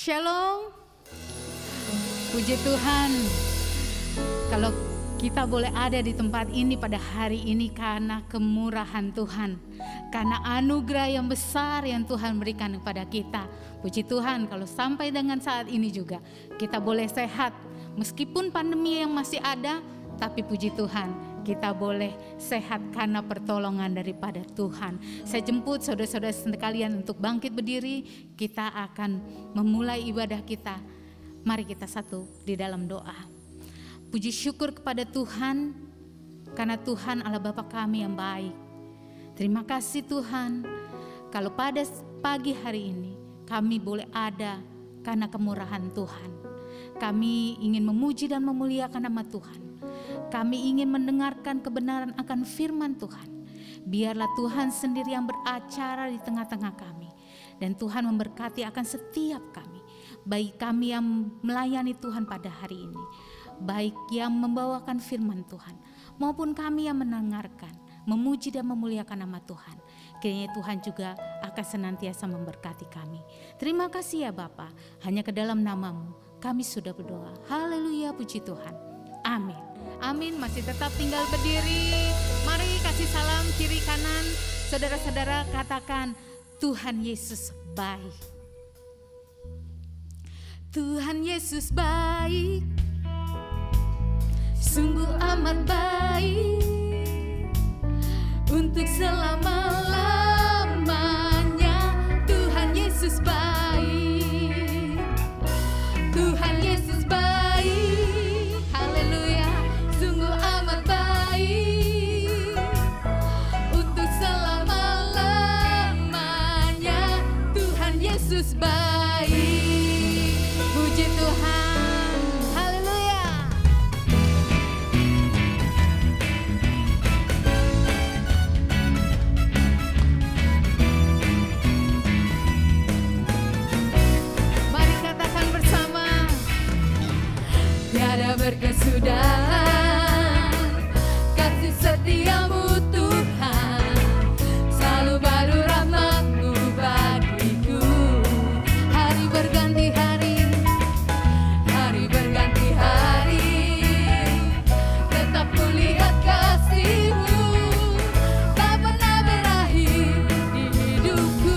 Shalom. Puji Tuhan, kalau kita boleh ada di tempat ini pada hari ini karena kemurahan Tuhan, karena anugerah yang besar yang Tuhan berikan kepada kita. Puji Tuhan kalau sampai dengan saat ini juga kita boleh sehat. Meskipun pandemi yang masih ada, tapi puji Tuhan kita boleh sehat karena pertolongan daripada Tuhan. Saya jemput saudara-saudara sekalian untuk bangkit berdiri. Kita akan memulai ibadah kita. Mari kita satu di dalam doa. Puji syukur kepada Tuhan, karena Tuhan Allah Bapa kami yang baik. Terima kasih Tuhan, kalau pada pagi hari ini kami boleh ada karena kemurahan Tuhan. Kami ingin memuji dan memuliakan nama Tuhan. Kami ingin mendengarkan kebenaran akan firman Tuhan. Biarlah Tuhan sendiri yang beracara di tengah-tengah kami. Dan Tuhan memberkati akan setiap kami. Baik kami yang melayani Tuhan pada hari ini, baik yang membawakan firman Tuhan, maupun kami yang mendengarkan, memuji dan memuliakan nama Tuhan. Kiranya Tuhan juga akan senantiasa memberkati kami. Terima kasih ya Bapa, hanya ke dalam nama-Mu kami sudah berdoa. Haleluya, puji Tuhan. Amin. Amin. Masih tetap tinggal berdiri. Mari kasih salam kiri kanan. Saudara-saudara katakan, Tuhan Yesus baik. Tuhan Yesus baik. Sungguh amat baik. Untuk selama-lamanya Tuhan Yesus baik. Tuhan Yesus baik. Haleluya. Sungguh amat baik. Untuk selama-lamanya Tuhan Yesus baik. Puji Tuhan. Haleluya. Mari katakan bersama. Tiada berkesudahan kasih setiamu Tuhan, selalu baru rahmat-Mu bagiku. Hari berganti hari, hari berganti hari, tetap kulihat kasih-Mu, tak pernah berakhir di hidupku.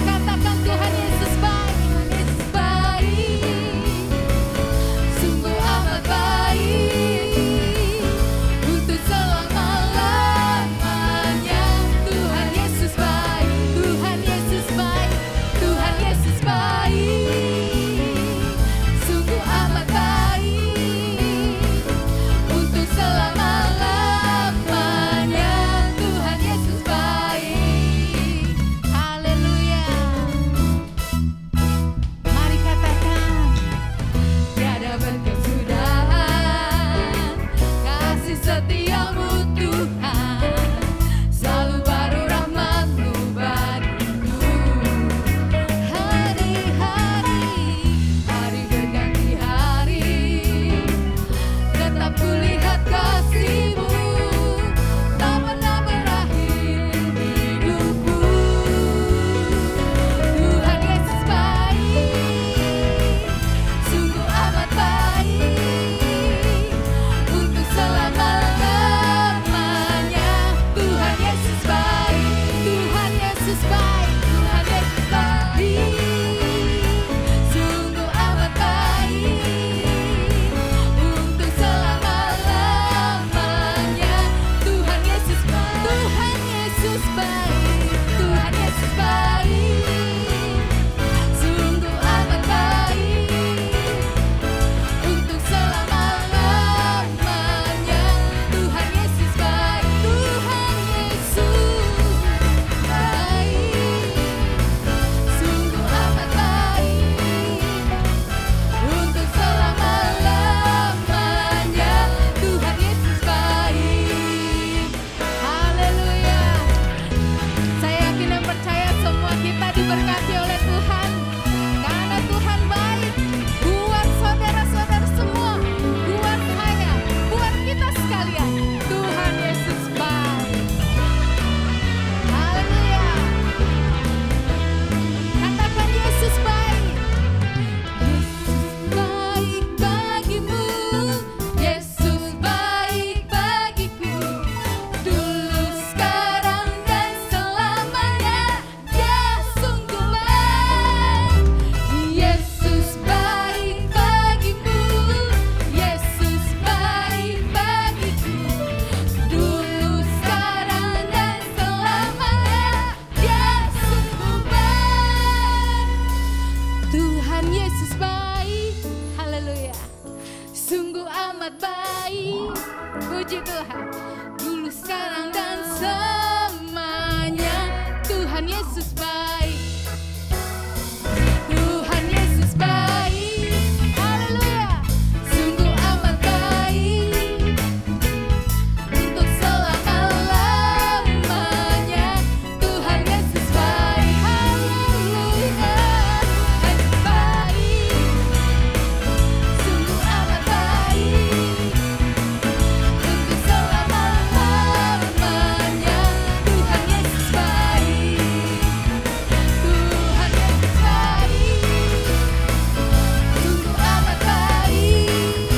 Katakan Tuhan Yesus baik, Yesus baik. Sungguh amat baik. Tuhan Yesus baik, haleluya. Sungguh amat baik, puji Tuhan. Dulu, sekarang, dan selamanya Tuhan Yesus baik. Tuhan Yesus baik, haleluya. Sungguh amat baik, untuk selama-lamanya Tuhan Yesus baik, haleluya. Yesus baik, sungguh amat baik, untuk selama-lamanya Tuhan Yesus baik. Tuhan Yesus baik, sungguh amat baik,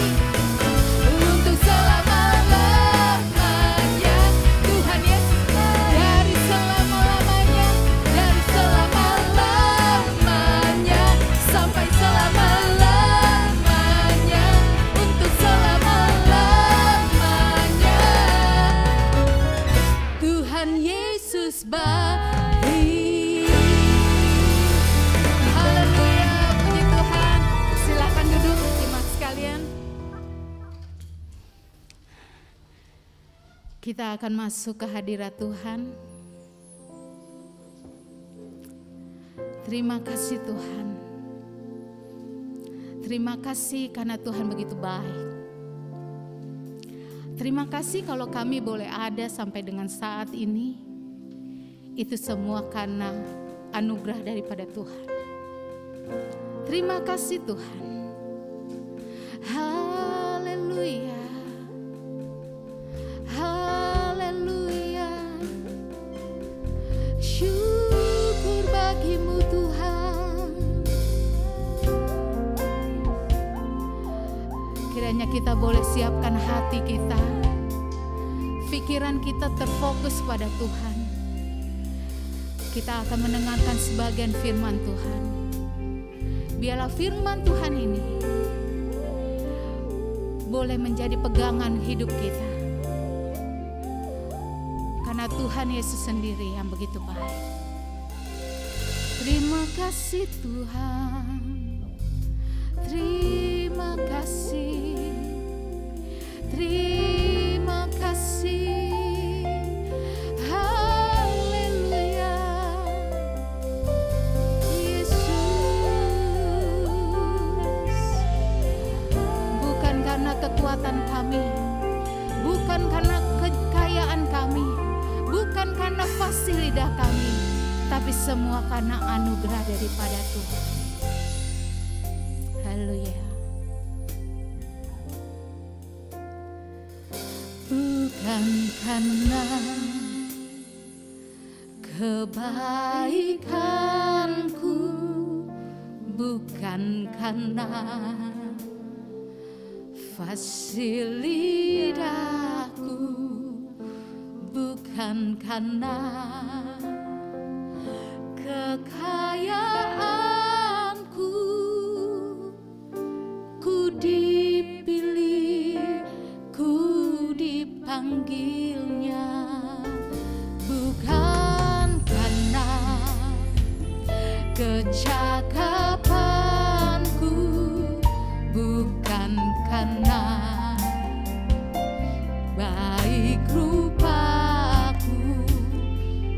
untuk selama-lamanya Tuhan Yesus baik. Dari selama-lamanya, dari selama-lamanya sampai selama-lamanya, untuk selama-lamanya Tuhan Yesus baik. Haleluya, puji Tuhan. Silakan duduk jemaat sekalian. Kita akan masuk ke hadirat Tuhan. Terima kasih Tuhan. Terima kasih karena Tuhan begitu baik. Terima kasih kalau kami boleh ada sampai dengan saat ini. Itu semua karena anugerah daripada Tuhan. Terima kasih Tuhan. Haleluya. Haleluya. Syukur bagimu Tuhan. Kiranya kita boleh siapkan hati kita, pikiran kita terfokus pada Tuhan. Kita akan mendengarkan sebagian firman Tuhan. Biarlah firman Tuhan ini boleh menjadi pegangan hidup kita. Karena Tuhan Yesus sendiri yang begitu baik. Terima kasih Tuhan. Terima kasih. Terima kasih. Haleluya. Yesus. Bukan karena kekuatan kami, bukan karena kekayaan kami, bukan karena fasih lidah kami, tapi semua karena anugerah daripada Tuhan. Haleluya. Bukan karena kebaikanku, bukan karena fasih lidahku, bukan karena kekayaanku, ku dipilih, ku dipanggilnya, bukan karena kecakapanku, bukan karena baik rupaku,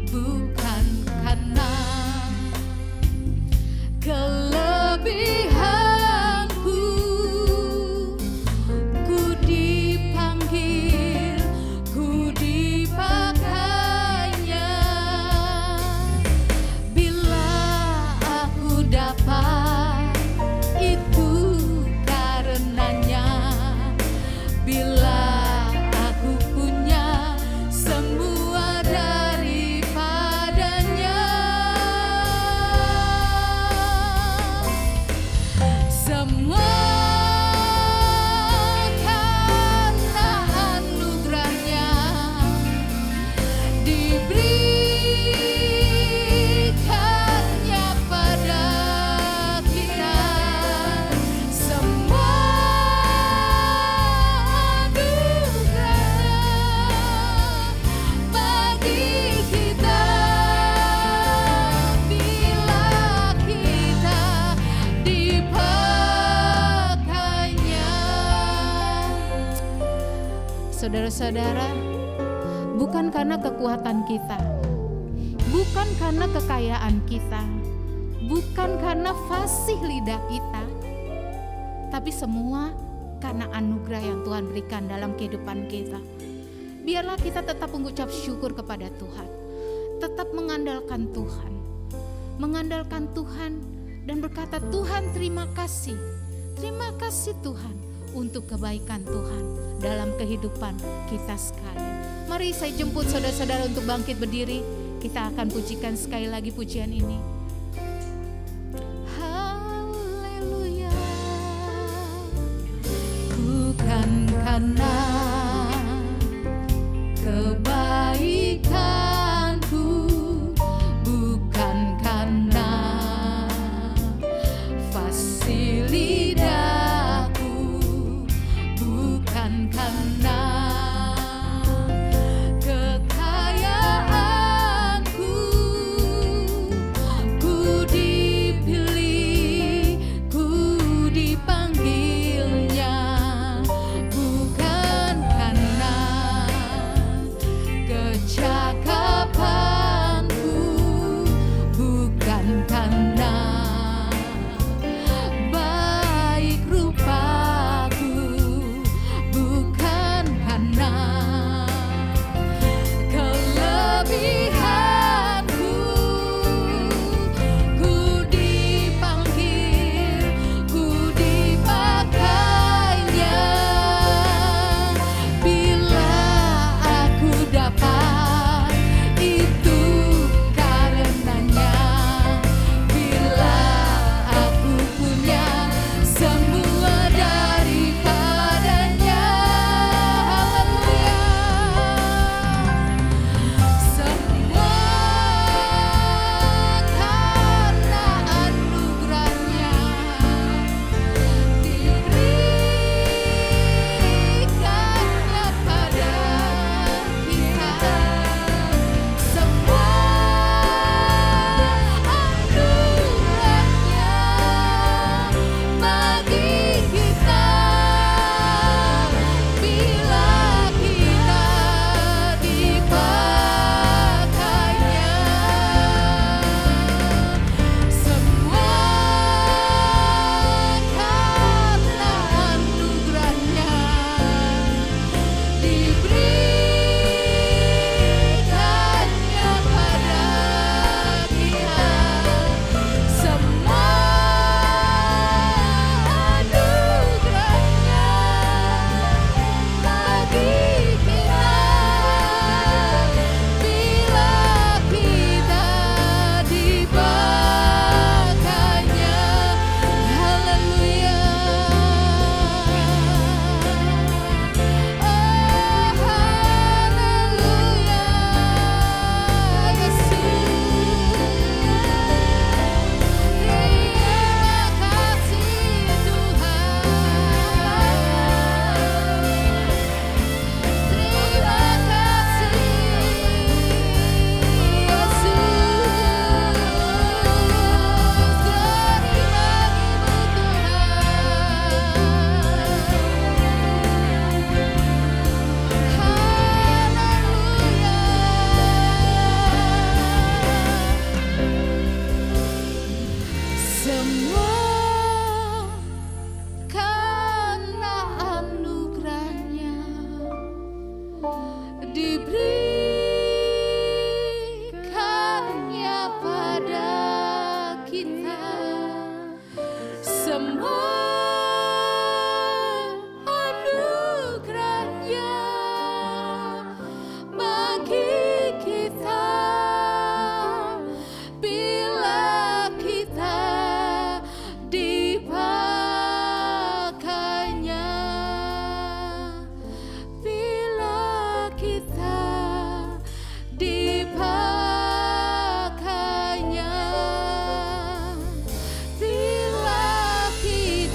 bukan karena kelebihanku, ku dipanggil, ku dipakainya. Bila aku dapat, itu karenanya. Bila aku punya, semua daripadanya. Semua karena anugerahnya diberikannya pada kita. Semua anugerah bagi kita bila kita diberikan saudara-saudara, bukan karena kekuatan kita, bukan karena kekayaan kita, bukan karena fasih lidah kita, tapi semua karena anugerah yang Tuhan berikan dalam kehidupan kita. Biarlah kita tetap mengucap syukur kepada Tuhan, tetap mengandalkan Tuhan dan berkata, Tuhan terima kasih Tuhan untuk kebaikan Tuhan dalam kehidupan kita sekalian. Mari saya jemput saudara-saudara untuk bangkit berdiri. Kita akan pujikan sekali lagi pujian ini. Haleluya. Bukan karena kebaikanku, bukan karena fasih lidahku, bukan karena kekayaanku, ku dipilih, ku dipanggilnya, bukan karena kecakapanku, bukan karena baik rupaku, bukan karena kelebihanku, ku dipanggil, ku dipakainya. Bila aku dapat, itu karenanya. Bila aku punya semua daripadanya. Haleluya. Semua karena anugerahnya diberikannya pada kita. Semua anugerahnya bagi kita bila kita dipakainya. Semua karena anugerahnya diberikannya pada kita. Semua anugerahnya bagi kita bila kita dipakainya. Haleluya. Oh haleluya, Yesus. Terima kasih Tuhan. Terima kasih Yesus. Semua karena anugerahnya diberikannya pada kita. Semua anugerahnya bagi kita bila kita dipakainya. Bila kita dipakainya. Bila kita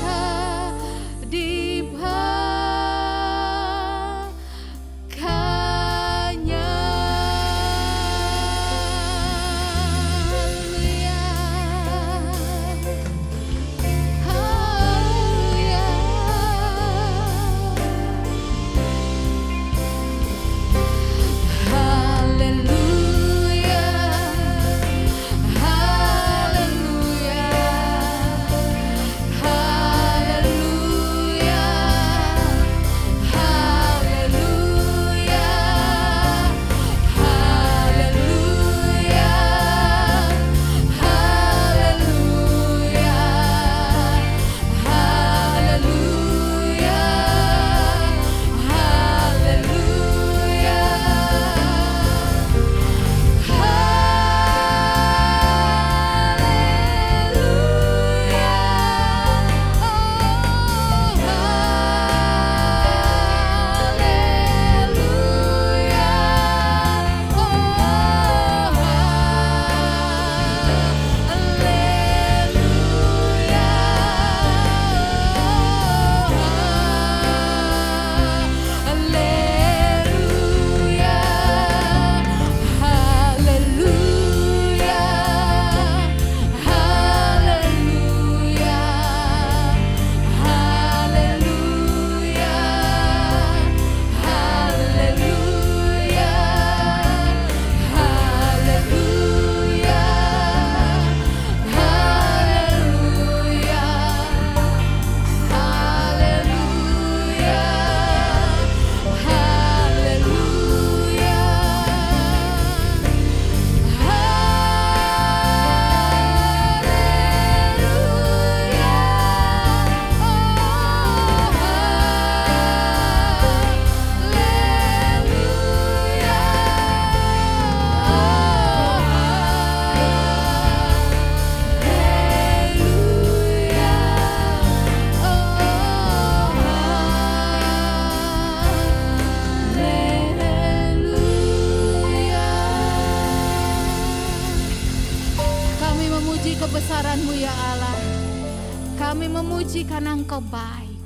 memuji karena Engkau baik.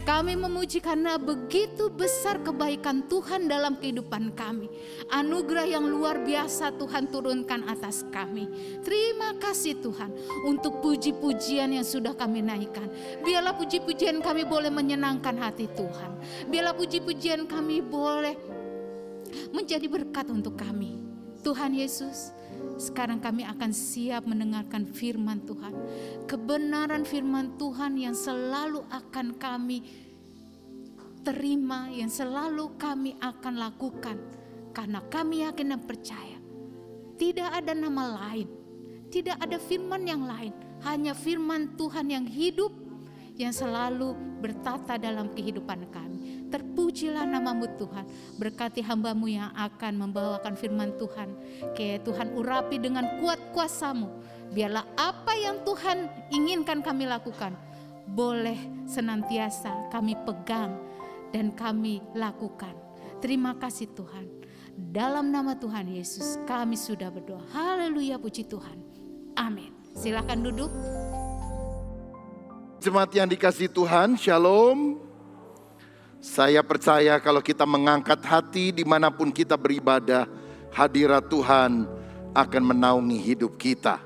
Kami memuji karena begitu besar kebaikan Tuhan dalam kehidupan kami. Anugerah yang luar biasa Tuhan turunkan atas kami. Terima kasih Tuhan untuk puji-pujian yang sudah kami naikkan. Biarlah puji-pujian kami boleh menyenangkan hati Tuhan. Biarlah puji-pujian kami boleh menjadi berkat untuk kami. Tuhan Yesus, sekarang kami akan siap mendengarkan firman Tuhan. Kebenaran firman Tuhan yang selalu akan kami terima, yang selalu kami akan lakukan. Karena kami yakin dan percaya, tidak ada nama lain, tidak ada firman yang lain. Hanya firman Tuhan yang hidup, yang selalu bertata dalam kehidupan kami. Terpujilah namamu Tuhan. Berkati hambamu yang akan membawakan firman Tuhan. Kayak Tuhan urapi dengan kuat kuasamu. Biarlah apa yang Tuhan inginkan kami lakukan, boleh senantiasa kami pegang dan kami lakukan. Terima kasih Tuhan. Dalam nama Tuhan Yesus kami sudah berdoa. Haleluya, puji Tuhan. Amin. Silakan duduk. Jemaat yang dikasihi Tuhan, shalom. Saya percaya kalau kita mengangkat hati dimanapun kita beribadah, hadirat Tuhan akan menaungi hidup kita.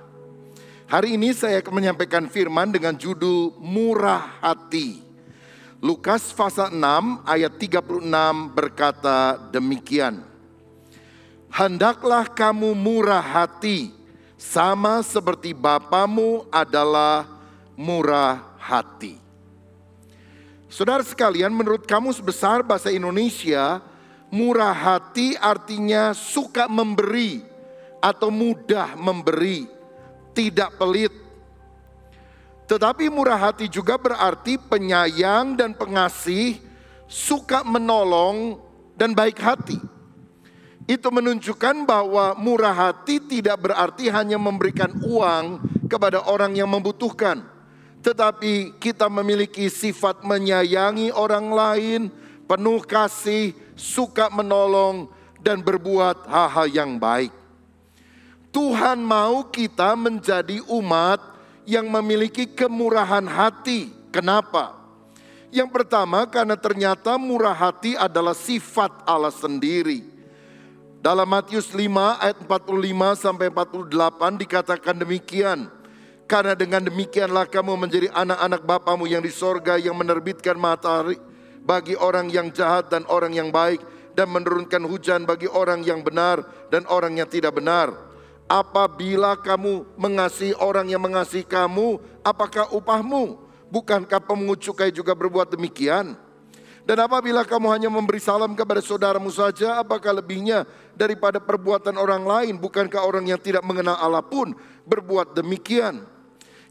Hari ini saya akan menyampaikan firman dengan judul Murah Hati. Lukas pasal 6 ayat 36 berkata demikian. Hendaklah kamu murah hati, sama seperti Bapamu adalah murah hati. Saudara sekalian, menurut Kamus Besar Bahasa Indonesia, murah hati artinya suka memberi atau mudah memberi, tidak pelit. Tetapi murah hati juga berarti penyayang dan pengasih, suka menolong dan baik hati. Itu menunjukkan bahwa murah hati tidak berarti hanya memberikan uang kepada orang yang membutuhkan. Tetapi kita memiliki sifat menyayangi orang lain, penuh kasih, suka menolong, dan berbuat hal-hal yang baik. Tuhan mau kita menjadi umat yang memiliki kemurahan hati. Kenapa? Yang pertama, karena ternyata murah hati adalah sifat Allah sendiri. Dalam Matius 5 ayat 45 sampai 48 dikatakan demikian. Karena dengan demikianlah kamu menjadi anak-anak Bapamu yang di sorga, yang menerbitkan matahari bagi orang yang jahat dan orang yang baik, dan menurunkan hujan bagi orang yang benar dan orang yang tidak benar. Apabila kamu mengasihi orang yang mengasihi kamu, apakah upahmu? Bukankah pemungut cukai juga berbuat demikian? Dan apabila kamu hanya memberi salam kepada saudaramu saja, apakah lebihnya daripada perbuatan orang lain? Bukankah orang yang tidak mengenal Allah pun berbuat demikian?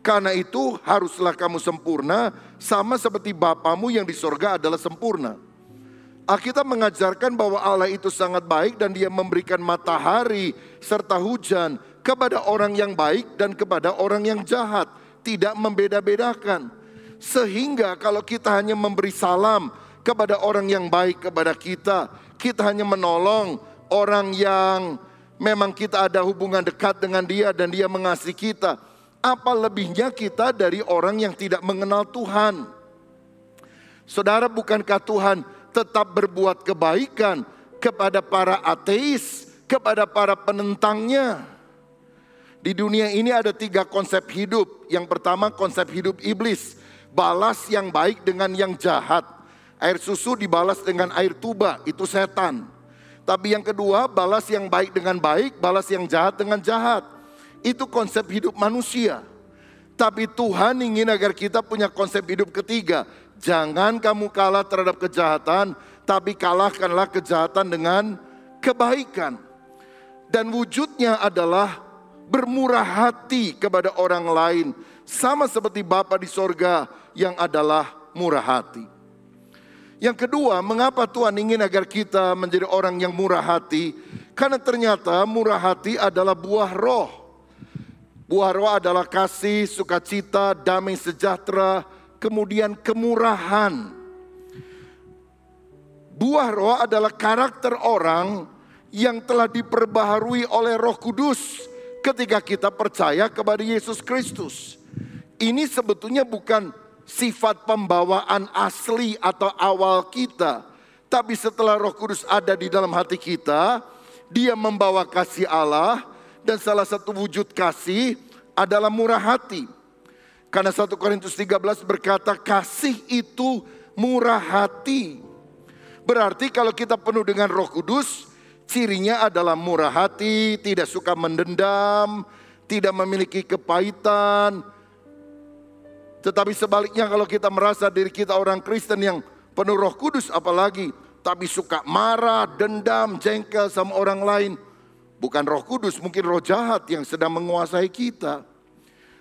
Karena itu haruslah kamu sempurna, sama seperti Bapamu yang di sorga adalah sempurna. Alkitab mengajarkan bahwa Allah itu sangat baik dan Dia memberikan matahari serta hujan kepada orang yang baik dan kepada orang yang jahat. Tidak membeda-bedakan. Sehingga kalau kita hanya memberi salam kepada orang yang baik kepada kita, kita hanya menolong orang yang memang kita ada hubungan dekat dengan dia dan dia mengasihi kita, apa lebihnya kita dari orang yang tidak mengenal Tuhan? Saudara, bukankah Tuhan tetap berbuat kebaikan kepada para ateis, kepada para penentangnya? Di dunia ini ada 3 konsep hidup. Yang pertama, konsep hidup iblis. Balas yang baik dengan yang jahat. Air susu dibalas dengan air tuba, itu setan. Tapi yang kedua, balas yang baik dengan baik, balas yang jahat dengan jahat. Itu konsep hidup manusia. Tapi Tuhan ingin agar kita punya konsep hidup ketiga. Jangan kamu kalah terhadap kejahatan, tapi kalahkanlah kejahatan dengan kebaikan. Dan wujudnya adalah bermurah hati kepada orang lain, sama seperti Bapa di sorga yang adalah murah hati. Yang kedua, mengapa Tuhan ingin agar kita menjadi orang yang murah hati? Karena ternyata murah hati adalah buah roh. Buah roh adalah kasih, sukacita, damai sejahtera, kemudian kemurahan. Buah roh adalah karakter orang yang telah diperbaharui oleh Roh Kudus ketika kita percaya kepada Yesus Kristus. Ini sebetulnya bukan sifat pembawaan asli atau awal kita. Tapi setelah Roh Kudus ada di dalam hati kita, Dia membawa kasih Allah. Dan salah satu wujud kasih adalah murah hati. Karena 1 Korintus 13 berkata kasih itu murah hati. Berarti kalau kita penuh dengan Roh Kudus, cirinya adalah murah hati, tidak suka mendendam, tidak memiliki kepahitan. Tetapi sebaliknya kalau kita merasa diri kita orang Kristen yang penuh Roh Kudus apalagi, tapi suka marah, dendam, jengkel sama orang lain. Bukan Roh Kudus, mungkin roh jahat yang sedang menguasai kita.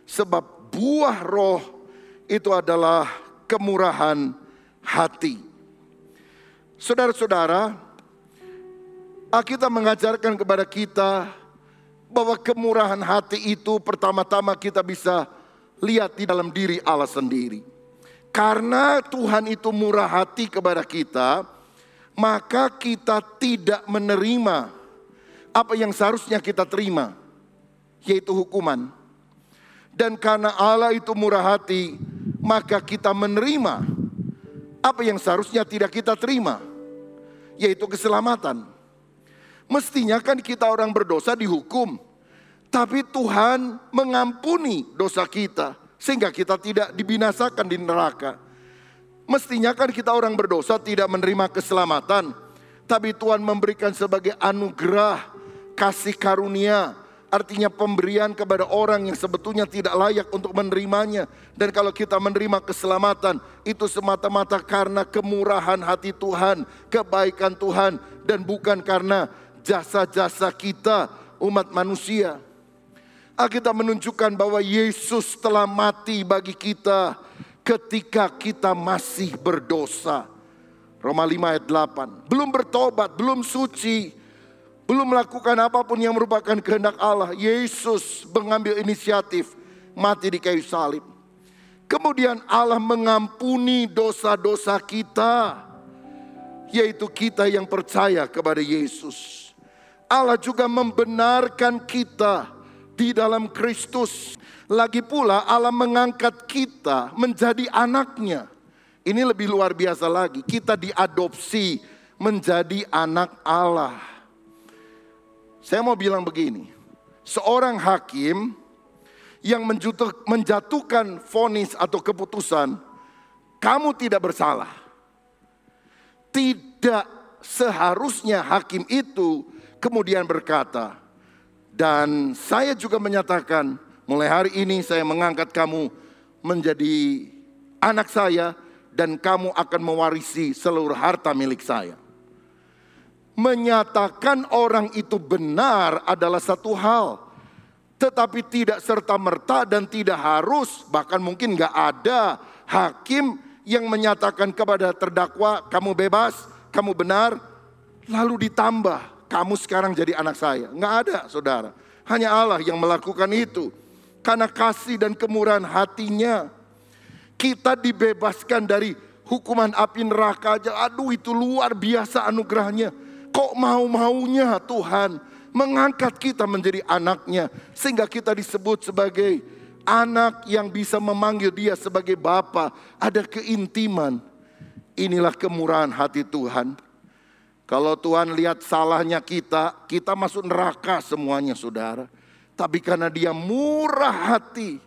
Sebab buah roh itu adalah kemurahan hati. Saudara-saudara, Alkitab mengajarkan kepada kita bahwa kemurahan hati itu pertama-tama kita bisa lihat di dalam diri Allah sendiri. Karena Tuhan itu murah hati kepada kita, maka kita tidak menerima apa yang seharusnya kita terima, yaitu hukuman. Dan karena Allah itu murah hati, maka kita menerima apa yang seharusnya tidak kita terima, yaitu keselamatan. Mestinya kan kita orang berdosa dihukum, tapi Tuhan mengampuni dosa kita sehingga kita tidak dibinasakan di neraka. Mestinya kan kita orang berdosa tidak menerima keselamatan, tapi Tuhan memberikan sebagai anugerah kasih karunia, artinya pemberian kepada orang yang sebetulnya tidak layak untuk menerimanya. Dan kalau kita menerima keselamatan, itu semata-mata karena kemurahan hati Tuhan, kebaikan Tuhan, dan bukan karena jasa-jasa kita umat manusia. Alkitab menunjukkan bahwa Yesus telah mati bagi kita ketika kita masih berdosa. Roma 5 ayat 8. Belum bertobat, belum suci, belum melakukan apapun yang merupakan kehendak Allah. Yesus mengambil inisiatif mati di kayu salib. Kemudian Allah mengampuni dosa-dosa kita, yaitu kita yang percaya kepada Yesus. Allah juga membenarkan kita di dalam Kristus. Lagi pula Allah mengangkat kita menjadi anaknya. Ini lebih luar biasa lagi. Kita diadopsi menjadi anak Allah. Saya mau bilang begini, seorang hakim yang menjatuhkan vonis atau keputusan, kamu tidak bersalah. Tidak seharusnya hakim itu kemudian berkata, dan saya juga menyatakan, mulai hari ini saya mengangkat kamu menjadi anak saya dan kamu akan mewarisi seluruh harta milik saya. Menyatakan orang itu benar adalah satu hal, tetapi tidak serta-merta dan tidak harus, bahkan mungkin gak ada hakim yang menyatakan kepada terdakwa, kamu bebas, kamu benar, lalu ditambah, kamu sekarang jadi anak saya. Gak ada, saudara. Hanya Allah yang melakukan itu. Karena kasih dan kemurahan hatinya, kita dibebaskan dari hukuman api neraka aja. Aduh, itu luar biasa anugerahnya. Kok mau-maunya Tuhan mengangkat kita menjadi anaknya, sehingga kita disebut sebagai anak yang bisa memanggil Dia sebagai Bapa. Ada keintiman. Inilah kemurahan hati Tuhan. Kalau Tuhan lihat salahnya kita, kita masuk neraka semuanya, saudara. Tapi karena Dia murah hati,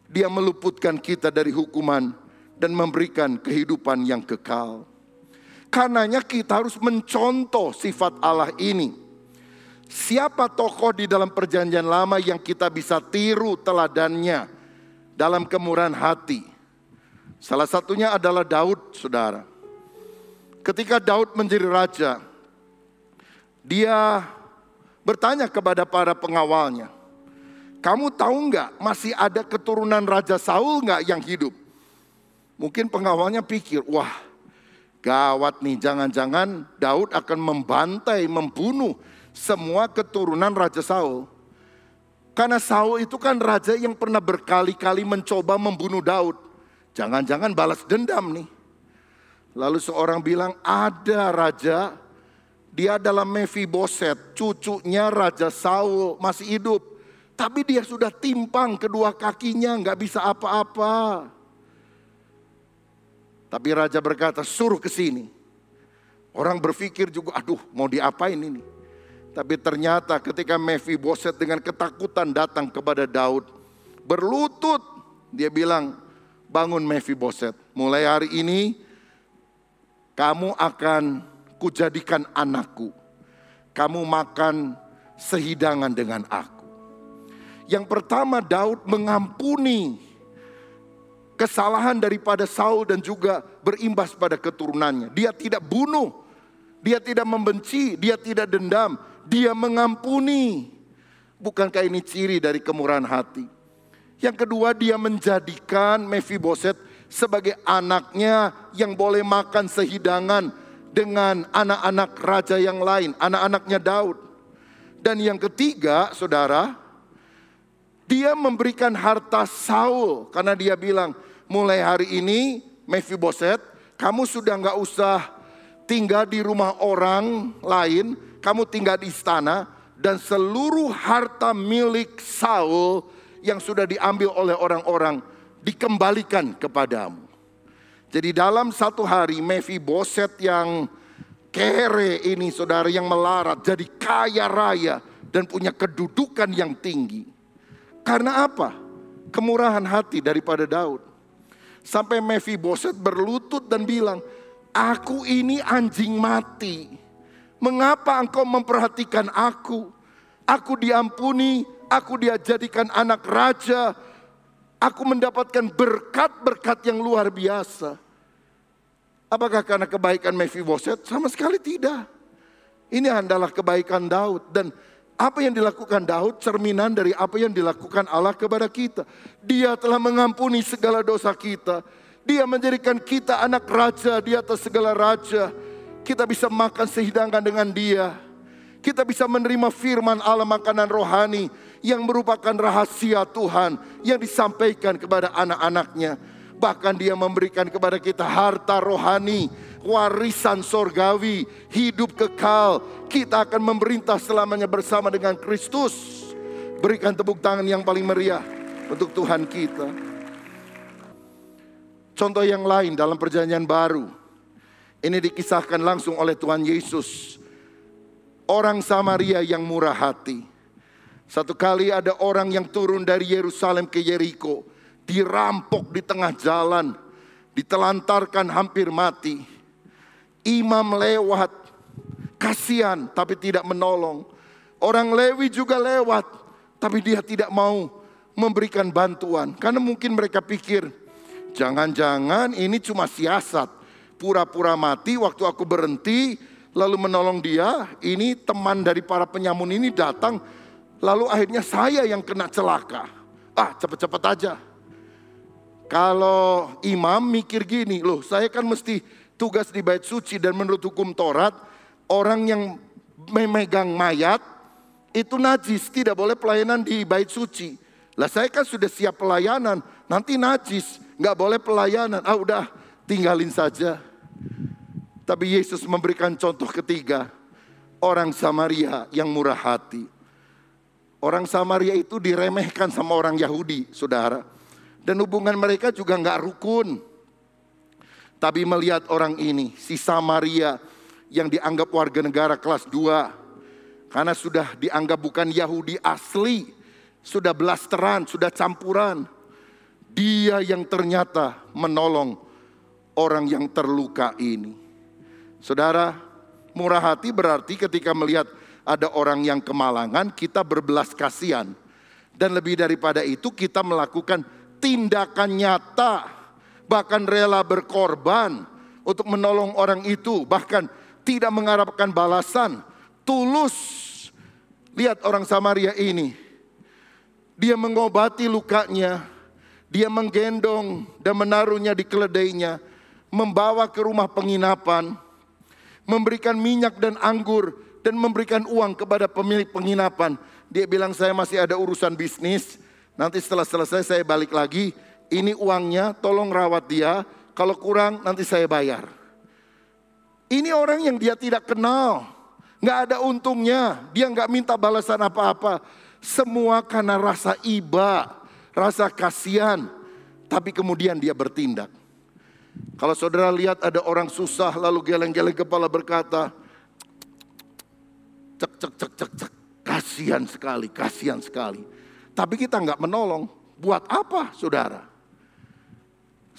Dia meluputkan kita dari hukuman dan memberikan kehidupan yang kekal. Karenanya kita harus mencontoh sifat Allah ini. Siapa tokoh di dalam perjanjian lama yang kita bisa tiru teladannya dalam kemurahan hati? Salah satunya adalah Daud, saudara. Ketika Daud menjadi raja, dia bertanya kepada para pengawalnya, kamu tahu nggak masih ada keturunan Raja Saul nggak yang hidup? Mungkin pengawalnya pikir, wah, gawat nih, jangan-jangan Daud akan membantai, membunuh semua keturunan Raja Saul. Karena Saul itu kan raja yang pernah berkali-kali mencoba membunuh Daud. Jangan-jangan balas dendam nih. Lalu seorang bilang, ada raja, dia adalah Mephiboset, cucunya Raja Saul, masih hidup. Tapi dia sudah timpang kedua kakinya, gak bisa apa-apa. Tapi raja berkata, suruh ke sini. Orang berpikir juga, aduh mau diapain ini. Tapi ternyata ketika Mephiboset dengan ketakutan datang kepada Daud, berlutut, dia bilang, bangun Mephiboset, mulai hari ini kamu akan kujadikan anakku. Kamu makan sehidangan dengan aku. Yang pertama, Daud mengampuni kesalahan daripada Saul dan juga berimbas pada keturunannya. Dia tidak bunuh, dia tidak membenci, dia tidak dendam, dia mengampuni. Bukankah ini ciri dari kemurahan hati? Yang kedua, dia menjadikan Mephiboset sebagai anaknya yang boleh makan sehidangan dengan anak-anak raja yang lain, anak-anaknya Daud. Dan yang ketiga, saudara, dia memberikan harta Saul karena dia bilang, mulai hari ini Mephiboset, kamu sudah nggak usah tinggal di rumah orang lain, kamu tinggal di istana, dan seluruh harta milik Saul yang sudah diambil oleh orang-orang dikembalikan kepadamu. Jadi dalam satu hari Mephiboset yang kere ini, saudara, yang melarat, jadi kaya raya dan punya kedudukan yang tinggi. Karena apa? Kemurahan hati daripada Daud. Sampai Mephiboset berlutut dan bilang, aku ini anjing mati. Mengapa engkau memperhatikan aku? Aku diampuni, aku dijadikan anak raja. Aku mendapatkan berkat-berkat yang luar biasa. Apakah karena kebaikan Mephiboset? Sama sekali tidak. Ini adalah kebaikan Daud. Dan apa yang dilakukan Daud cerminan dari apa yang dilakukan Allah kepada kita. Dia telah mengampuni segala dosa kita. Dia menjadikan kita anak raja di atas segala raja. Kita bisa makan sehidangan dengan dia. Kita bisa menerima firman Allah, makanan rohani yang merupakan rahasia Tuhan yang disampaikan kepada anak-anaknya. Bahkan dia memberikan kepada kita harta rohani, warisan sorgawi, hidup kekal. Kita akan memerintah selamanya bersama dengan Kristus. Berikan tepuk tangan yang paling meriah untuk Tuhan kita. Contoh yang lain dalam perjanjian baru. Ini dikisahkan langsung oleh Tuhan Yesus. Orang Samaria yang murah hati. Satu kali ada orang yang turun dari Yerusalem ke Yeriko. Dirampok di tengah jalan. Ditelantarkan hampir mati. Imam lewat. Kasihan tapi tidak menolong. Orang Lewi juga lewat. Tapi dia tidak mau memberikan bantuan. Karena mungkin mereka pikir, jangan-jangan ini cuma siasat. Pura-pura mati waktu aku berhenti. Lalu menolong dia, ini teman dari para penyamun ini datang. Lalu akhirnya saya yang kena celaka. Cepat-cepat aja. Kalau imam mikir gini, loh saya kan mesti tugas di bait suci. Dan menurut hukum Taurat, orang yang memegang mayat itu najis, tidak boleh pelayanan di bait suci. Lah saya kan sudah siap pelayanan, nanti najis, gak boleh pelayanan. Udah tinggalin saja. Tapi Yesus memberikan contoh ketiga, orang Samaria yang murah hati. Orang Samaria itu diremehkan sama orang Yahudi, saudara. Dan hubungan mereka juga gak rukun. Tapi melihat orang ini, si Samaria yang dianggap warga negara kelas 2. Karena sudah dianggap bukan Yahudi asli. Sudah blasteran, sudah campuran. Dia yang ternyata menolong orang yang terluka ini. Saudara, murah hati berarti ketika melihat ada orang yang kemalangan, kita berbelas kasihan. Dan lebih daripada itu, kita melakukan tindakan nyata, bahkan rela berkorban untuk menolong orang itu, bahkan tidak mengharapkan balasan, tulus. Lihat orang Samaria ini, dia mengobati lukanya, dia menggendong dan menaruhnya di keledainya, membawa ke rumah penginapan, memberikan minyak dan anggur, dan memberikan uang kepada pemilik penginapan. Dia bilang, saya masih ada urusan bisnis, nanti setelah selesai saya balik lagi. Ini uangnya, tolong rawat dia, kalau kurang nanti saya bayar. Ini orang yang dia tidak kenal, gak ada untungnya, dia gak minta balasan apa-apa. Semua karena rasa iba, rasa kasihan, tapi kemudian dia bertindak. Kalau saudara lihat ada orang susah lalu geleng-geleng kepala berkata, cek cek cek cek cek, kasihan sekali, kasihan sekali. Tapi kita nggak menolong. Buat apa saudara?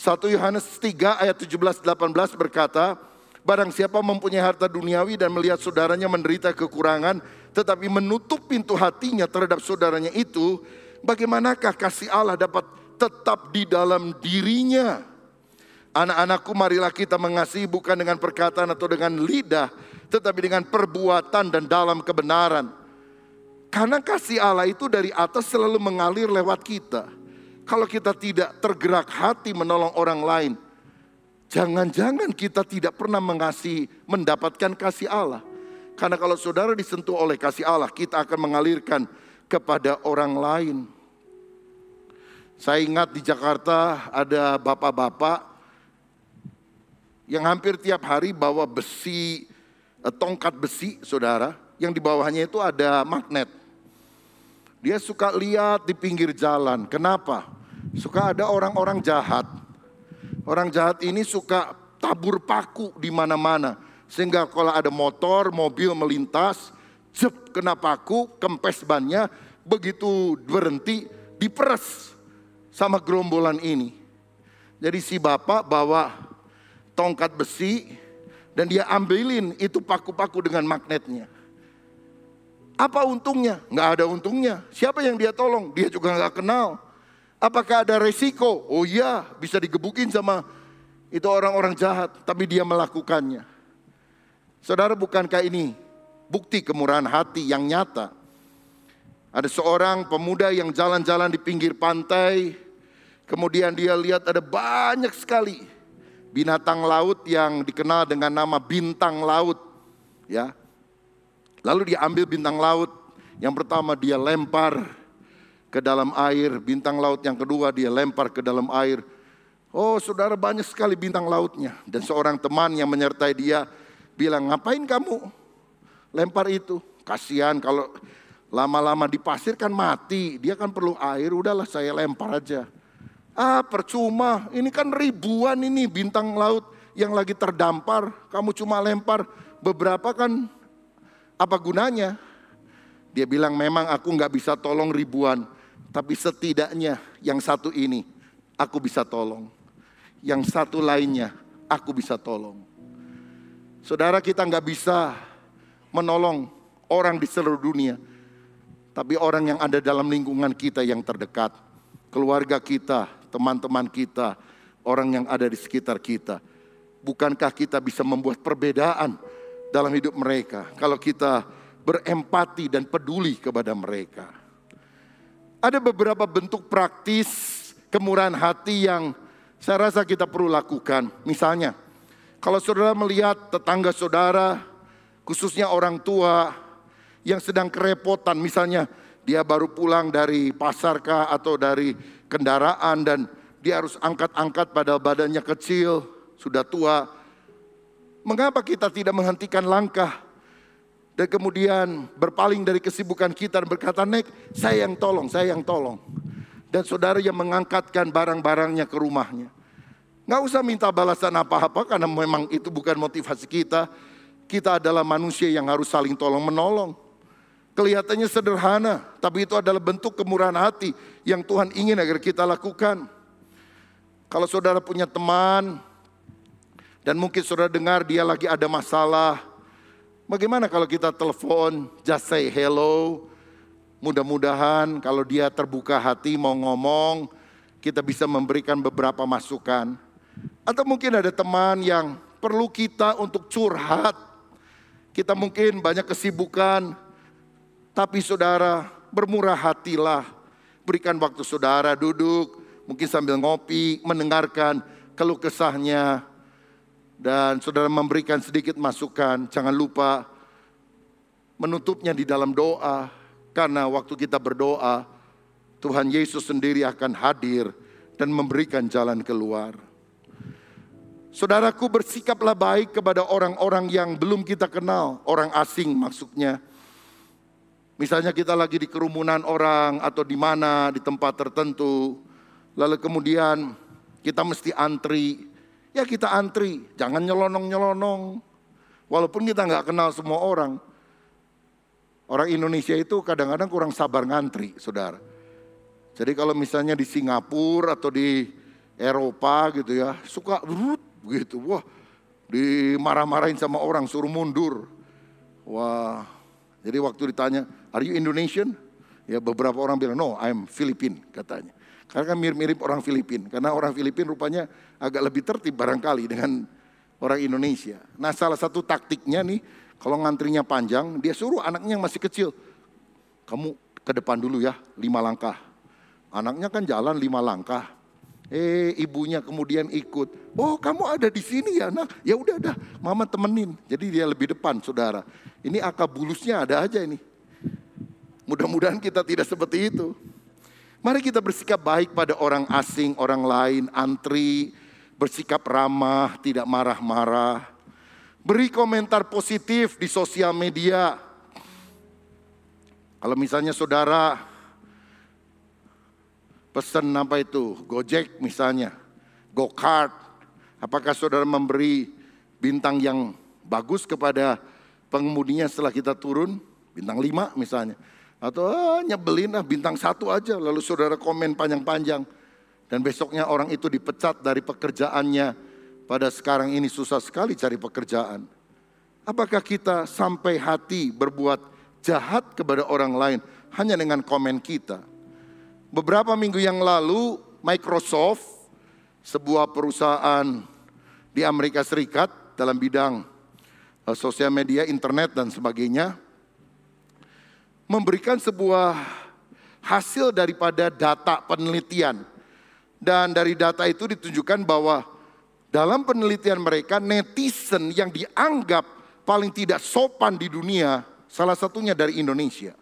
1 Yohanes 3 ayat 17-18 berkata, barang siapa mempunyai harta duniawi dan melihat saudaranya menderita kekurangan, tetapi menutup pintu hatinya terhadap saudaranya itu, bagaimanakah kasih Allah dapat tetap di dalam dirinya? Anak-anakku, marilah kita mengasihi bukan dengan perkataan atau dengan lidah, tetapi dengan perbuatan dan dalam kebenaran. Karena kasih Allah itu dari atas selalu mengalir lewat kita. Kalau kita tidak tergerak hati menolong orang lain, jangan-jangan kita tidak pernah mendapatkan kasih Allah. Karena kalau saudara disentuh oleh kasih Allah, kita akan mengalirkan kepada orang lain. Saya ingat di Jakarta ada bapak-bapak yang hampir tiap hari bawa besi, tongkat besi saudara, yang di bawahnya itu ada magnet. Dia suka lihat di pinggir jalan. Kenapa? Suka ada orang-orang jahat. Orang jahat ini suka tabur paku di mana-mana. Sehingga kalau ada motor, mobil melintas, jep kena paku, kempes bannya, begitu berhenti, diperes sama gerombolan ini. Jadi si bapak bawa tongkat besi dan dia ambilin itu paku-paku dengan magnetnya. Apa untungnya? Nggak ada untungnya. Siapa yang dia tolong? Dia juga nggak kenal. Apakah ada resiko? Oh iya, bisa digebukin sama itu orang-orang jahat, tapi dia melakukannya. Saudara, bukankah ini bukti kemurahan hati yang nyata? Ada seorang pemuda yang jalan-jalan di pinggir pantai, kemudian dia lihat ada banyak sekali binatang laut yang dikenal dengan nama bintang laut, ya. Lalu dia ambil bintang laut, yang pertama dia lempar ke dalam air, bintang laut yang kedua dia lempar ke dalam air. Oh saudara, banyak sekali bintang lautnya. Dan seorang teman yang menyertai dia bilang, ngapain kamu lempar itu? Kasihan kalau lama-lama di pasir kan mati, dia kan perlu air, udahlah saya lempar aja. Ah percuma, ini kan ribuan ini bintang laut yang lagi terdampar, kamu cuma lempar beberapa kan apa gunanya? Dia bilang, memang aku gak bisa tolong ribuan, tapi setidaknya yang satu ini aku bisa tolong. Yang satu lainnya aku bisa tolong. Saudara, kita gak bisa menolong orang di seluruh dunia, tapi orang yang ada dalam lingkungan kita yang terdekat. Keluarga kita, teman-teman kita, orang yang ada di sekitar kita. Bukankah kita bisa membuat perbedaan dalam hidup mereka kalau kita berempati dan peduli kepada mereka? Ada beberapa bentuk praktis kemurahan hati yang saya rasa kita perlu lakukan. Misalnya, kalau saudara melihat tetangga saudara, khususnya orang tua yang sedang kerepotan, misalnya dia baru pulang dari pasar kah atau dari kendaraan dan dia harus angkat-angkat padahal badannya kecil, sudah tua. Mengapa kita tidak menghentikan langkah dan kemudian berpaling dari kesibukan kita dan berkata, Nek, saya yang tolong, saya yang tolong. Dan saudara yang mengangkatkan barang-barangnya ke rumahnya. Nggak usah minta balasan apa-apa karena memang itu bukan motivasi kita. Kita adalah manusia yang harus saling tolong-menolong. Kelihatannya sederhana, tapi itu adalah bentuk kemurahan hati yang Tuhan ingin agar kita lakukan. Kalau saudara punya teman dan mungkin saudara dengar dia lagi ada masalah, bagaimana kalau kita telepon, just say hello. Mudah-mudahan kalau dia terbuka hati mau ngomong, kita bisa memberikan beberapa masukan. Atau mungkin ada teman yang perlu kita untuk curhat. Kita mungkin banyak kesibukan, tapi saudara bermurah hatilah. Berikan waktu saudara duduk, mungkin sambil ngopi, mendengarkan keluh kesahnya. Dan saudara memberikan sedikit masukan. Jangan lupa menutupnya di dalam doa. Karena waktu kita berdoa, Tuhan Yesus sendiri akan hadir dan memberikan jalan keluar. Saudaraku, bersikaplah baik kepada orang-orang yang belum kita kenal. Orang asing maksudnya. Misalnya kita lagi di kerumunan orang atau di mana, di tempat tertentu. Lalu kemudian kita mesti antri. ya kita antri, jangan nyelonong-nyelonong. Walaupun kita nggak kenal semua orang. Orang Indonesia itu kadang-kadang kurang sabar ngantri, saudara. Jadi kalau misalnya di Singapura atau di Eropa gitu ya, suka gitu, wah dimarah-marahin sama orang, suruh mundur. Wah, jadi waktu ditanya, are you Indonesian? Ya beberapa orang bilang, no, I'm Filipin katanya. Karena kan mirip-mirip orang Filipin, karena orang Filipin rupanya agak lebih tertib barangkali dengan orang Indonesia. Nah salah satu taktiknya nih, kalau ngantrinya panjang, dia suruh anaknya yang masih kecil, kamu ke depan dulu ya, 5 langkah. Anaknya kan jalan 5 langkah. Ibunya kemudian ikut. Oh kamu ada di sini ya, nah ya udah dah, mama temenin. Jadi dia lebih depan, saudara. Ini akal bulusnya ada aja ini. Mudah-mudahan kita tidak seperti itu. Mari kita bersikap baik pada orang asing, orang lain, antri, bersikap ramah, tidak marah-marah. Beri komentar positif di sosial media. Kalau misalnya saudara pesan apa itu, Gojek misalnya, Go-Kart. Apakah saudara memberi bintang yang bagus kepada pengemudinya setelah kita turun? Bintang 5 misalnya. Atau nyebelin bintang 1 aja, lalu saudara komen panjang-panjang. Dan besoknya orang itu dipecat dari pekerjaannya. Pada sekarang ini susah sekali cari pekerjaan. Apakah kita sampai hati berbuat jahat kepada orang lain hanya dengan komen kita? Beberapa minggu yang lalu Microsoft, sebuah perusahaan di Amerika Serikat dalam bidang sosial media, internet dan sebagainya, memberikan sebuah hasil daripada data penelitian. Dan dari data itu ditunjukkan bahwa dalam penelitian mereka netizen yang dianggap paling tidak sopan di dunia, salah satunya dari Indonesia.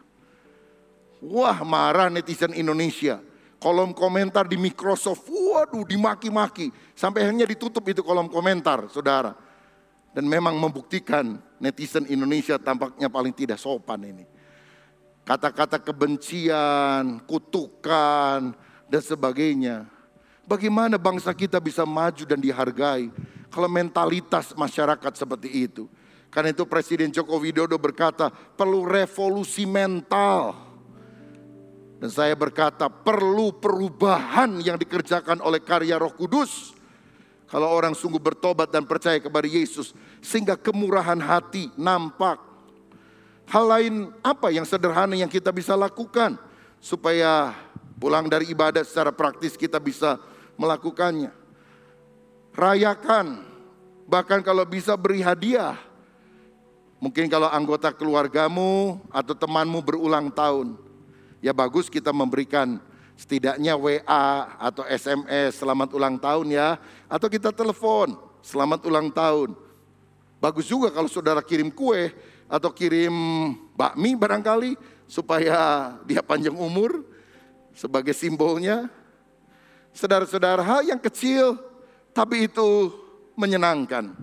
Wah marah netizen Indonesia. Kolom komentar di Microsoft, waduh dimaki-maki. Sampai akhirnya ditutup itu kolom komentar, saudara. Dan memang membuktikan netizen Indonesia tampaknya paling tidak sopan ini. Kata-kata kebencian, kutukan, dan sebagainya. Bagaimana bangsa kita bisa maju dan dihargai kalau mentalitas masyarakat seperti itu. Karena itu Presiden Joko Widodo berkata, perlu revolusi mental. Dan saya berkata, perlu perubahan yang dikerjakan oleh karya Roh Kudus. Kalau orang sungguh bertobat dan percaya kepada Yesus, sehingga kemurahan hati nampak. Hal lain apa yang sederhana yang kita bisa lakukan supaya pulang dari ibadah secara praktis kita bisa melakukannya. Rayakan, bahkan kalau bisa beri hadiah. Mungkin kalau anggota keluargamu atau temanmu berulang tahun, ya bagus kita memberikan setidaknya WA atau SMS selamat ulang tahun ya. Atau kita telepon selamat ulang tahun. Bagus juga kalau saudara kirim kue atau kirim bakmi barangkali supaya dia panjang umur sebagai simbolnya. Saudara-saudara, hal yang kecil tapi itu menyenangkan.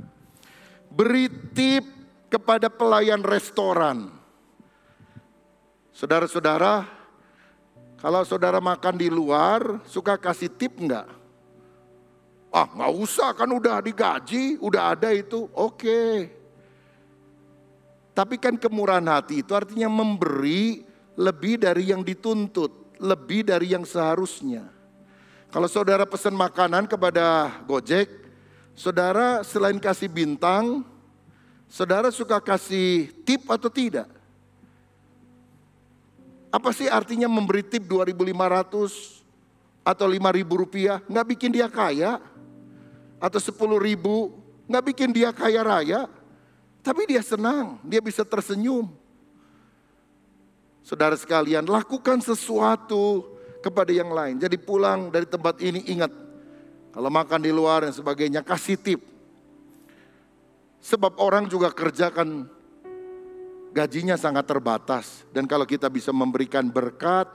Beri tip kepada pelayan restoran. Saudara-saudara, kalau saudara makan di luar, suka kasih tip enggak? Ah, nggak usah, kan udah digaji, udah ada itu. Oke. Tapi kan kemurahan hati itu artinya memberi lebih dari yang dituntut, lebih dari yang seharusnya. Kalau saudara pesan makanan kepada Gojek, saudara selain kasih bintang, saudara suka kasih tip atau tidak? Apa sih artinya memberi tip 2.500 atau 5.000 rupiah? Nggak bikin dia kaya. Atau 10.000, nggak bikin dia kaya raya. Tapi dia senang, dia bisa tersenyum. Saudara sekalian, lakukan sesuatu kepada yang lain. Jadi pulang dari tempat ini ingat, kalau makan di luar dan sebagainya, kasih tip. Sebab orang juga kerjakan gajinya sangat terbatas. Dan kalau kita bisa memberikan berkat,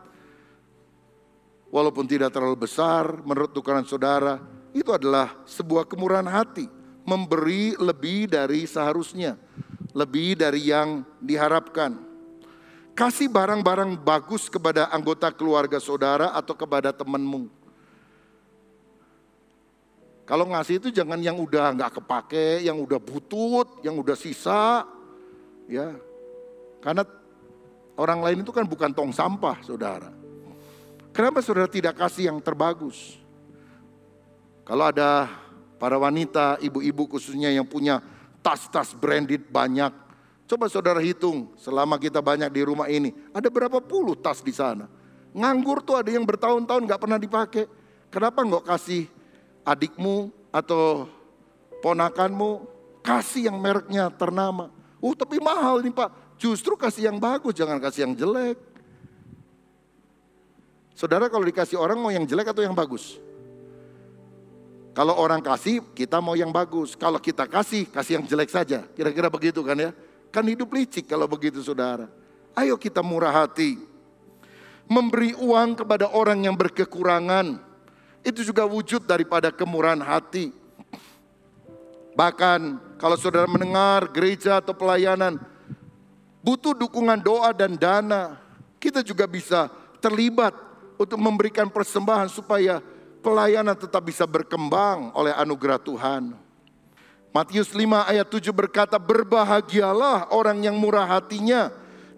walaupun tidak terlalu besar, menurut tukaran saudara, itu adalah sebuah kemurahan hati. Memberi lebih dari seharusnya, lebih dari yang diharapkan. Kasih barang-barang bagus kepada anggota keluarga saudara atau kepada temanmu. Kalau ngasih itu jangan yang udah nggak kepake, yang udah butut, yang udah sisa. Ya, karena orang lain itu kan bukan tong sampah, saudara. Kenapa saudara tidak kasih yang terbagus? Kalau ada para wanita, ibu-ibu khususnya yang punya tas-tas branded banyak. Coba saudara hitung selama kita banyak di rumah ini. Ada berapa puluh tas di sana. Nganggur tuh ada yang bertahun-tahun gak pernah dipakai. Kenapa nggak kasih adikmu atau ponakanmu? Kasih yang mereknya ternama. Tapi mahal nih Pak. Justru kasih yang bagus, jangan kasih yang jelek. Saudara kalau dikasih orang mau yang jelek atau yang bagus? Kalau orang kasih, kita mau yang bagus. Kalau kita kasih yang jelek saja. Kira-kira begitu kan ya? Kan hidup licik kalau begitu saudara. Ayo kita murah hati. Memberi uang kepada orang yang berkekurangan. Itu juga wujud daripada kemurahan hati. Bahkan kalau saudara mendengar gereja atau pelayanan butuh dukungan doa dan dana, kita juga bisa terlibat untuk memberikan persembahan supaya pelayanan tetap bisa berkembang oleh anugerah Tuhan. Matius 5 ayat 7 berkata, berbahagialah orang yang murah hatinya,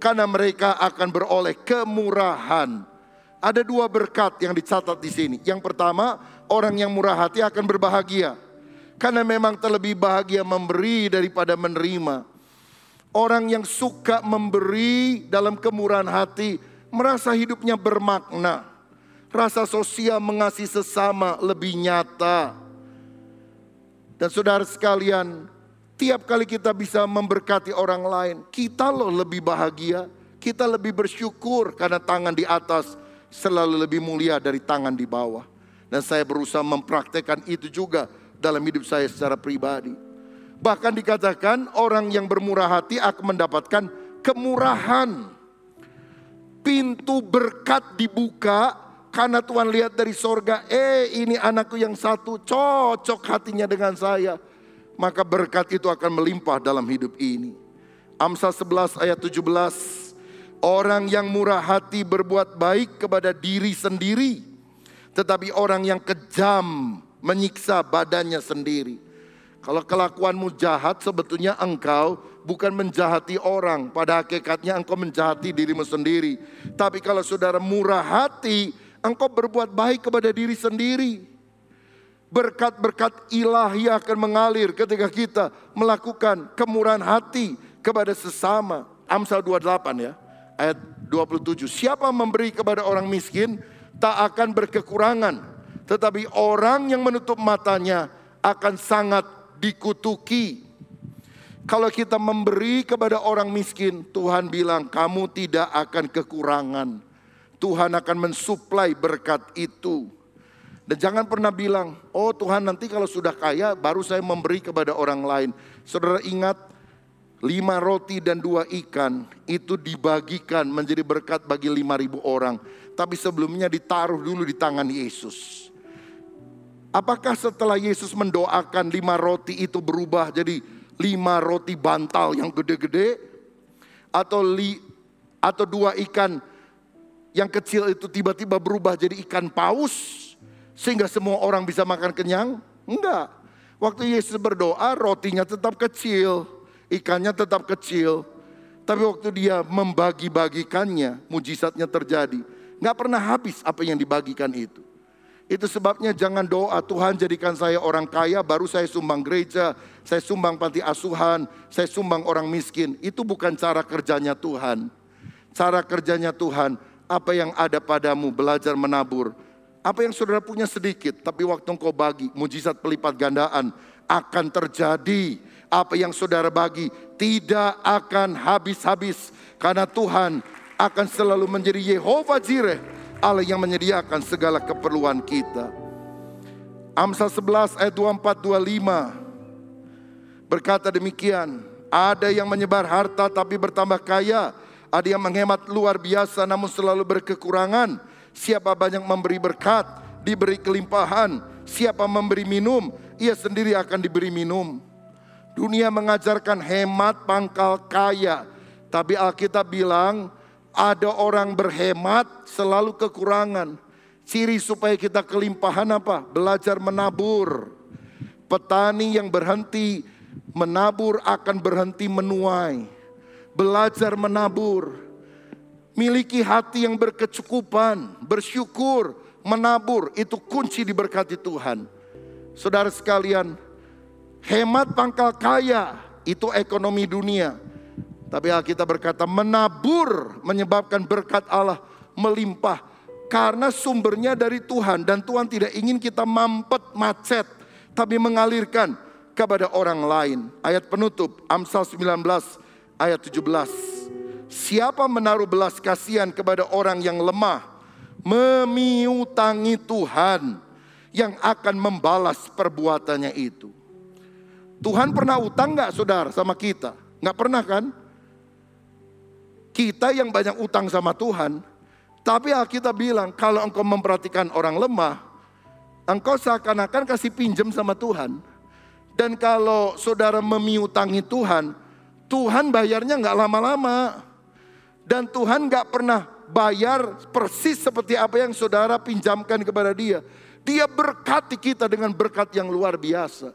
karena mereka akan beroleh kemurahan. Ada dua berkat yang dicatat di sini. Yang pertama, orang yang murah hati akan berbahagia. Karena memang terlebih bahagia memberi daripada menerima. Orang yang suka memberi dalam kemurahan hati, merasa hidupnya bermakna. Rasa sosial mengasihi sesama lebih nyata. Dan saudara sekalian, tiap kali kita bisa memberkati orang lain, kita loh lebih bahagia. Kita lebih bersyukur karena tangan di atas selalu lebih mulia dari tangan di bawah. Dan saya berusaha mempraktekkan itu juga dalam hidup saya secara pribadi. Bahkan dikatakan orang yang bermurah hati akan mendapatkan kemurahan. Pintu berkat dibuka karena Tuhan lihat dari sorga, ini anakku yang satu cocok hatinya dengan saya. Maka berkat itu akan melimpah dalam hidup ini. Amsal 11 ayat 17. Orang yang murah hati berbuat baik kepada diri sendiri, tetapi orang yang kejam menyiksa badannya sendiri. Kalau kelakuanmu jahat, sebetulnya engkau bukan menjahati orang. Pada hakikatnya engkau menjahati dirimu sendiri. Tapi kalau saudara murah hati, engkau berbuat baik kepada diri sendiri. Berkat-berkat ilahi akan mengalir ketika kita melakukan kemurahan hati kepada sesama. Amsal 28 ya, ayat 27. Siapa memberi kepada orang miskin tak akan berkekurangan. Tetapi orang yang menutup matanya akan sangat dikutuki. Kalau kita memberi kepada orang miskin, Tuhan bilang kamu tidak akan kekurangan. Tuhan akan mensuplai berkat itu. Dan jangan pernah bilang, oh Tuhan nanti kalau sudah kaya baru saya memberi kepada orang lain. Saudara ingat 5 roti dan 2 ikan itu dibagikan menjadi berkat bagi 5.000 orang. Tapi sebelumnya ditaruh dulu di tangan Yesus. Apakah setelah Yesus mendoakan 5 roti itu berubah jadi 5 roti bantal yang gede-gede? Atau 2 ikan yang kecil itu tiba-tiba berubah jadi ikan paus? Sehingga semua orang bisa makan kenyang? Enggak. Waktu Yesus berdoa rotinya tetap kecil, ikannya tetap kecil. Tapi waktu dia membagi-bagikannya, mujizatnya terjadi. Enggak pernah habis apa yang dibagikan itu. Itu sebabnya jangan doa Tuhan jadikan saya orang kaya baru saya sumbang gereja, saya sumbang panti asuhan, saya sumbang orang miskin. Itu bukan cara kerjanya Tuhan. Cara kerjanya Tuhan, apa yang ada padamu belajar menabur. Apa yang saudara punya sedikit, tapi waktu engkau bagi, mujizat pelipat gandaan akan terjadi. Apa yang saudara bagi tidak akan habis-habis. Karena Tuhan akan selalu menjadi Yehova Jireh, Allah yang menyediakan segala keperluan kita. Amsal 11 ayat 24-25 berkata demikian. Ada yang menyebar harta tapi bertambah kaya. Ada yang menghemat luar biasa namun selalu berkekurangan. Siapa banyak memberi berkat, diberi kelimpahan. Siapa memberi minum, ia sendiri akan diberi minum. Dunia mengajarkan hemat pangkal kaya. Tapi Alkitab bilang ada orang berhemat selalu kekurangan. Ciri supaya kita kelimpahan apa? Belajar menabur. Petani yang berhenti menabur akan berhenti menuai. Belajar menabur. Miliki hati yang berkecukupan, bersyukur, menabur. Itu kunci diberkati Tuhan. Saudara sekalian, hemat pangkal kaya itu ekonomi dunia. Tapi Alkitab berkata menabur menyebabkan berkat Allah melimpah. Karena sumbernya dari Tuhan. Dan Tuhan tidak ingin kita mampet, macet. Tapi mengalirkan kepada orang lain. Ayat penutup Amsal 19 ayat 17. Siapa menaruh belas kasihan kepada orang yang lemah, memiutangi Tuhan yang akan membalas perbuatannya itu. Tuhan pernah utang gak saudara sama kita? Gak pernah kan? Kita yang banyak utang sama Tuhan. Tapi Alkitab bilang kalau engkau memperhatikan orang lemah, engkau seakan-akan kasih pinjam sama Tuhan. Dan kalau saudara memiutangi Tuhan, Tuhan bayarnya gak lama-lama. Dan Tuhan gak pernah bayar persis seperti apa yang saudara pinjamkan kepada dia. Dia berkati kita dengan berkat yang luar biasa.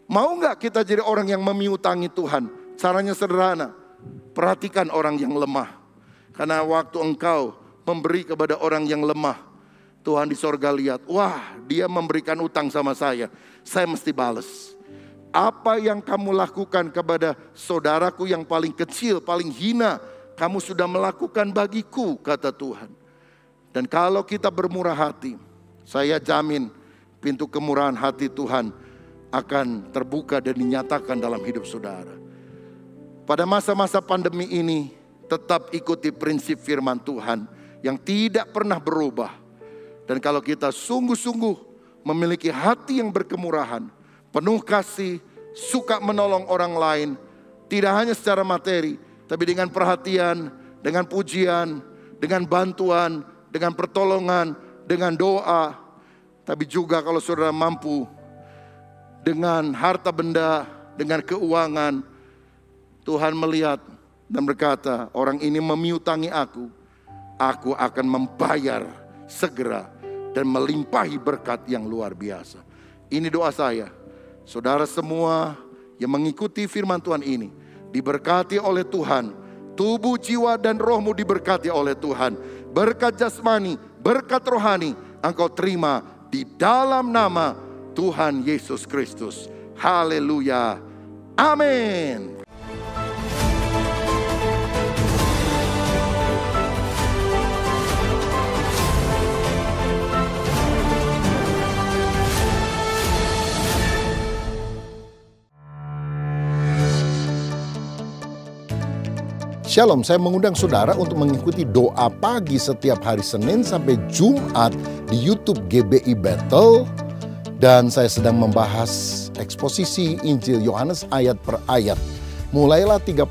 Mau gak kita jadi orang yang memiutangi Tuhan? Caranya sederhana. Perhatikan orang yang lemah. Karena waktu engkau memberi kepada orang yang lemah, Tuhan di sorga lihat, wah dia memberikan utang sama saya mesti balas. Apa yang kamu lakukan kepada saudaraku yang paling kecil, paling hina, kamu sudah melakukan bagiku, kata Tuhan. Dan kalau kita bermurah hati, saya jamin pintu kemurahan hati Tuhan akan terbuka dan dinyatakan dalam hidup saudara. Pada masa-masa pandemi ini, tetap ikuti prinsip firman Tuhan yang tidak pernah berubah. Dan kalau kita sungguh-sungguh memiliki hati yang berkemurahan, penuh kasih, suka menolong orang lain, tidak hanya secara materi, tapi dengan perhatian, dengan pujian, dengan bantuan, dengan pertolongan, dengan doa. Tapi juga kalau saudara mampu dengan harta benda, dengan keuangan, Tuhan melihat dan berkata, orang ini memiutangi aku akan membayar segera dan melimpahi berkat yang luar biasa. Ini doa saya, saudara semua yang mengikuti firman Tuhan ini, diberkati oleh Tuhan. Tubuh, jiwa, dan rohmu diberkati oleh Tuhan. Berkat jasmani, berkat rohani, engkau terima di dalam nama Tuhan Yesus Kristus. Haleluya. Amin. Shalom, saya mengundang saudara untuk mengikuti doa pagi setiap hari Senin sampai Jumat di YouTube GBI Battle. Dan saya sedang membahas eksposisi Injil Yohanes ayat per ayat. Mulailah 30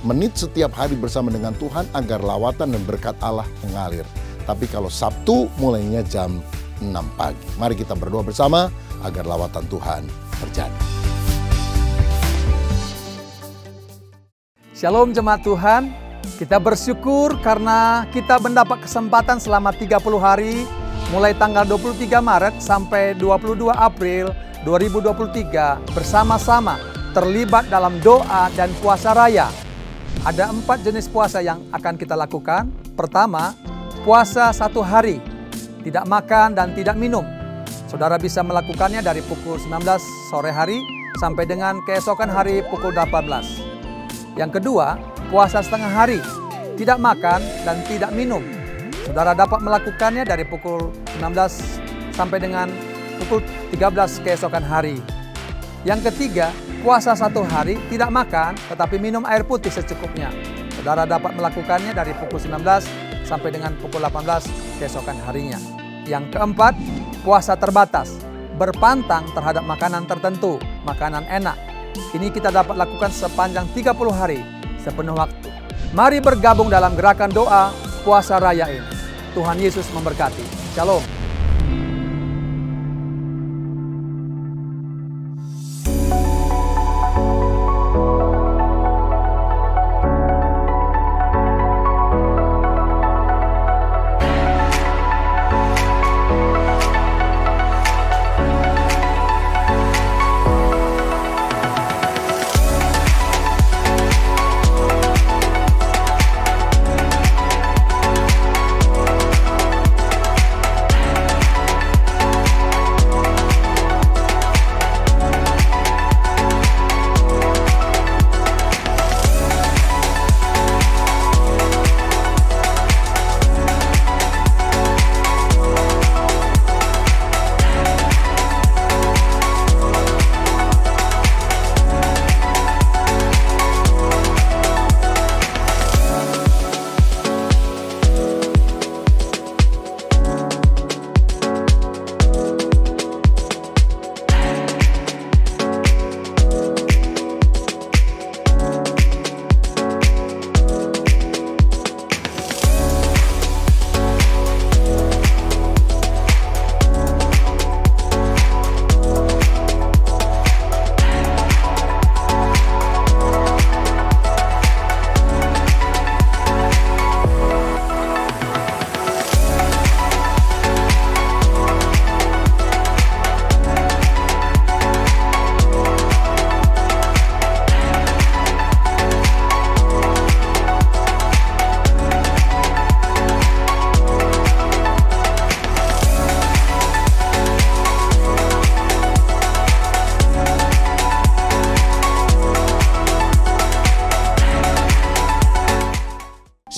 menit setiap hari bersama dengan Tuhan agar lawatan dan berkat Allah mengalir. Tapi kalau Sabtu mulainya jam 6 pagi. Mari kita berdoa bersama agar lawatan Tuhan terjadi. Shalom jemaat Tuhan, kita bersyukur karena kita mendapat kesempatan selama 30 hari mulai tanggal 23 Maret sampai 22 April 2023 bersama-sama terlibat dalam doa dan puasa raya. Ada 4 jenis puasa yang akan kita lakukan. Pertama, puasa 1 hari, tidak makan dan tidak minum. Saudara bisa melakukannya dari pukul 19 sore hari sampai dengan keesokan hari pukul 18. Yang kedua, puasa setengah hari, tidak makan dan tidak minum. Saudara dapat melakukannya dari pukul 16 sampai dengan pukul 13 keesokan hari. Yang ketiga, puasa 1 hari, tidak makan tetapi minum air putih secukupnya. Saudara dapat melakukannya dari pukul 19 sampai dengan pukul 18 keesokan harinya. Yang keempat, puasa terbatas, berpantang terhadap makanan tertentu, makanan enak. Ini kita dapat lakukan sepanjang 30 hari sepenuh waktu. Mari bergabung dalam gerakan doa puasa raya ini. Tuhan Yesus memberkati. Shalom.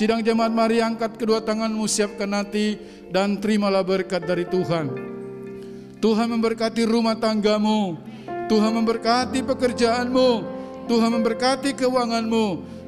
Sidang jemaat, mari angkat kedua tanganmu, siapkan hati, dan terimalah berkat dari Tuhan. Tuhan memberkati rumah tanggamu, Tuhan memberkati pekerjaanmu, Tuhan memberkati keuanganmu,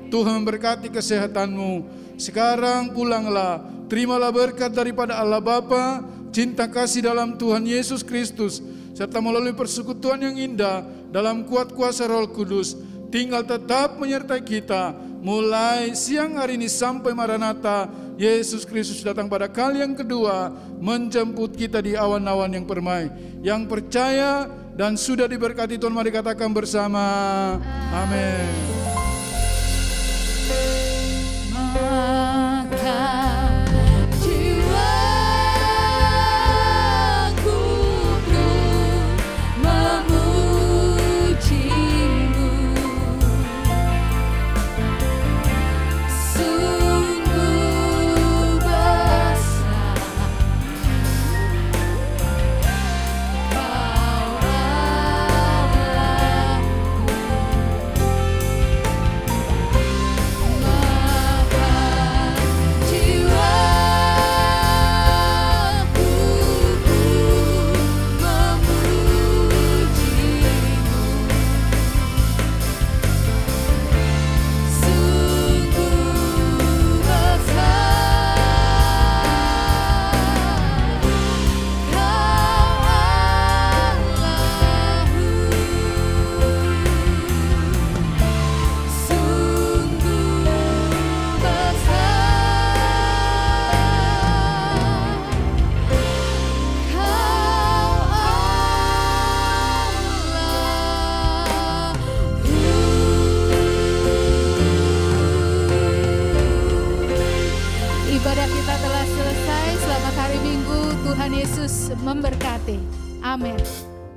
Tuhan memberkati kesehatanmu. Sekarang pulanglah, terimalah berkat daripada Allah Bapa, cinta kasih dalam Tuhan Yesus Kristus, serta melalui persekutuan yang indah dalam kuat kuasa Roh Kudus, tinggal tetap menyertai kita mulai siang hari ini sampai Maranatha. Yesus Kristus datang pada kali yang kedua, menjemput kita di awan-awan yang permai. Yang percaya dan sudah diberkati Tuhan, mari katakan bersama, amin. Ibadah kita telah selesai. Selamat hari Minggu. Tuhan Yesus memberkati. Amin.